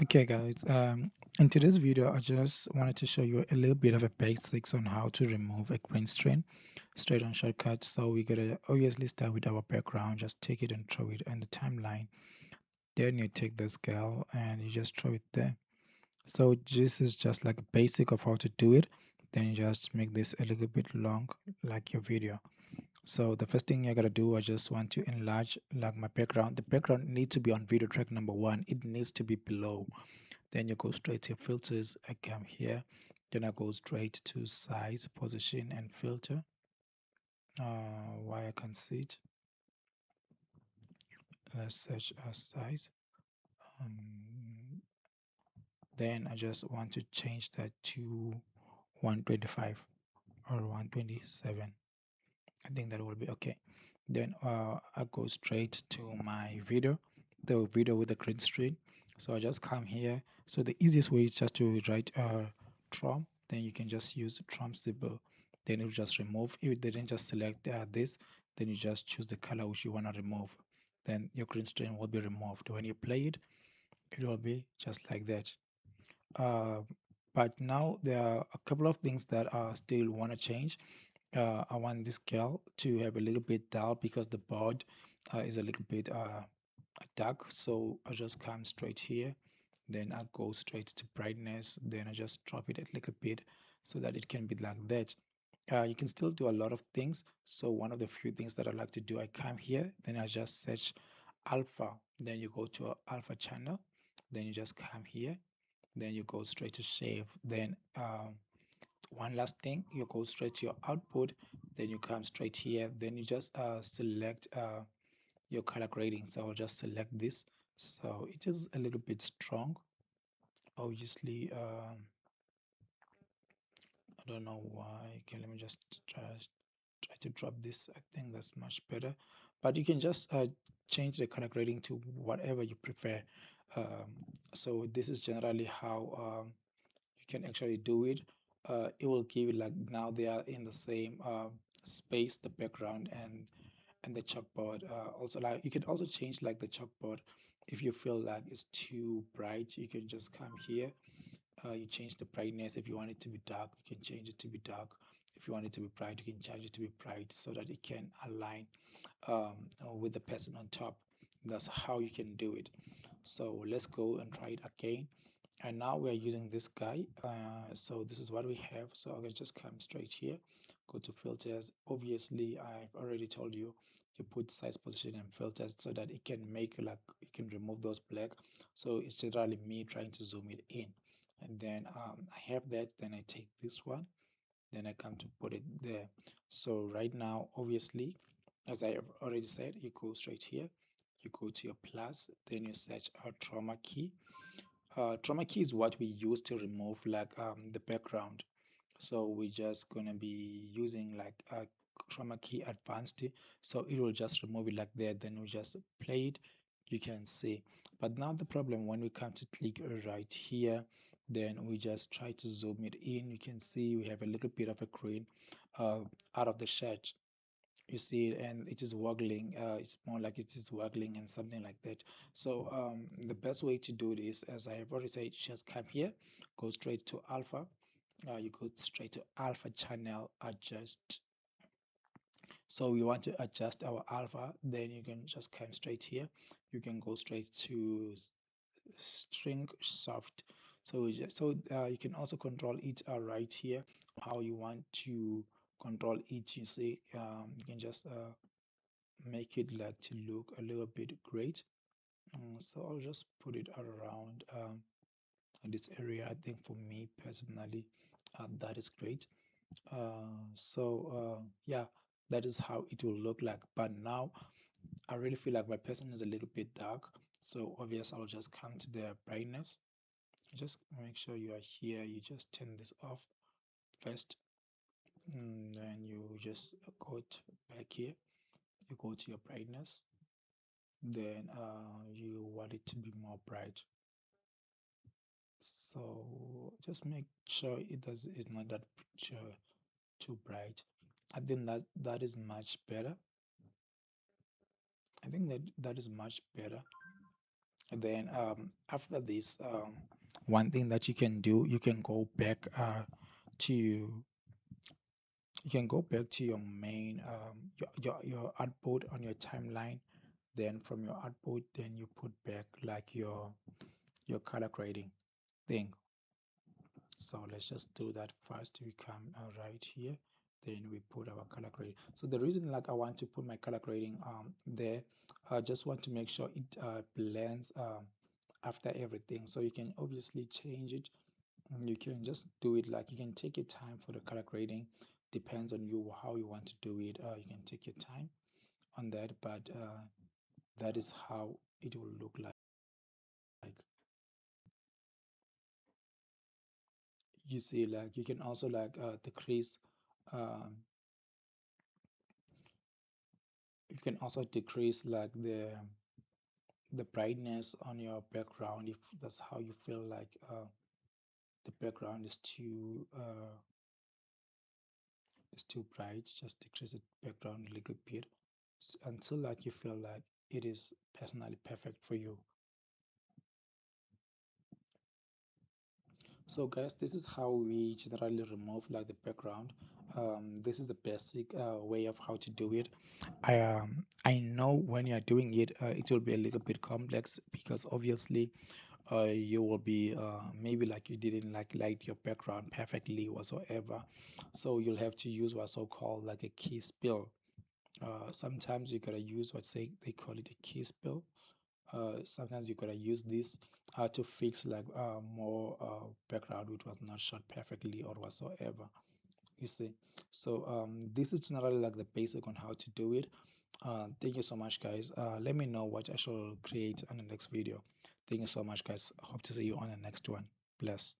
Okay, guys. In today's video, I just wanted to show you a little bit of a basics on how to remove a green screen straight on Shotcut. So we gotta obviously start with our background, just take it and throw it in the timeline. Then you take the scale and you just throw it there. So this is just like a basic of how to do it. Then you just make this a little bit long, like your video. So the first thing I gotta do, I just want to enlarge like my background. The background needs to be on video track number 1. It needs to be below. Then you go straight to filters. I come here. Then I go straight to size, position, and filter. Why I can see it. Let's search as size. Um, then I just want to change that to 125 or 127. I think that will be okay. Then I go straight to my video, the video with the green screen. So I just come here. So the easiest way is just to write Trom. Then you can just use Trom symbol. Then it will just remove. If it didn't just select this, then you just choose the color which you want to remove. Then your green screen will be removed. When you play it, it will be just like that. Uh, but now there are a couple of things that I still want to change. I want this scale to have a little bit dull because the board is a little bit dark. So I just come straight here. Then I go straight to brightness. Then I just drop it a little bit so that it can be like that. You can still do a lot of things. So one of the few things that I like to do, I come here, then I just search alpha. Then you go to alpha channel. Then you just come here. Then you go straight to shave. Then one last thing, you go straight to your output, then you come straight here, then you just select your color grading. So I'll just select this. So it is a little bit strong, obviously. I don't know why. Okay, let me just try to drop this. I think that's much better, but you can just change the color grading to whatever you prefer. So this is generally how you can actually do it. It will give it like now they are in the same space, the background and the chalkboard. Also, like you can also change like the chalkboard if you feel like it's too bright. You can just come here. You change the brightness. If you want it to be dark, you can change it to be dark. If you want it to be bright, you can change it to be bright so that it can align with the person on top. That's how you can do it. So let's go and try it again. And now we're using this guy. So this is what we have. So I can just come straight here, go to filters. Obviously, I've already told you, you put size, position, and filters so that it can make like you can remove those black. So it's generally me trying to zoom it in. And then I have that. Then I take this one. Then I come to put it there. So right now, obviously, as I have already said, you go straight here. You go to your plus. Then you search our trauma key. Trauma key is what we use to remove like the background. So we're just gonna be using like a trauma key advanced. So it will just remove it like that. Then we just play it. You can see. But now the problem when we come to click right here, then we just try to zoom it in. You can see we have a little bit of a green uh, out of the shot. You see it and it is waggling. It's more like it is waggling and something like that. So the best way to do this, as I have already said, just come here, go straight to alpha. You go straight to alpha channel adjust. So we want to adjust our alpha, then you can just come straight here. You can go straight to string soft. So you can also control it right here, how you want to control it. You see, you can just make it like to look a little bit great. So I'll just put it around this area. I think for me personally, that is great. Yeah, that is how it will look like. But now I really feel like my person is a little bit dark. So obviously I'll just come to the brightness. Just make sure you are here. You just turn this off first. Then you just go back here. You go to your brightness. Then you want it to be more bright. So just make sure it's not that too bright. I think that is much better. I think that is much better. Then after this, one thing that you can do, you can go back to you can go back to your main your output on your timeline. Then from your output, then you put back like your color grading thing. So let's just do that first. We come right here, then we put our color grading. So the reason like I want to put my color grading there, I just want to make sure it blends after everything. So you can obviously change it. You can just do it like you can take your time for the color grading. Depends on you how you want to do it. You can take your time on that, but that is how it will look like. You see, like you can also like decrease. Um, you can also decrease like the brightness on your background if that's how you feel like the background is too bright. Just decrease the background a little bit until like you feel like it is personally perfect for you. So guys, this is how we generally remove like the background. This is the basic way of how to do it. I know when you're doing it, it will be a little bit complex because obviously you will be maybe like you didn't like light your background perfectly whatsoever. So you'll have to use what's so called like a key spill. Sometimes you gotta use what say they call it a key spill. Sometimes you gotta use this to fix like more background which was not shot perfectly or whatsoever. You see, so this is generally like the basic on how to do it. Thank you so much, guys. Let me know what I shall create on the next video. Thank you so much, guys. Hope to see you on the next one. Bless.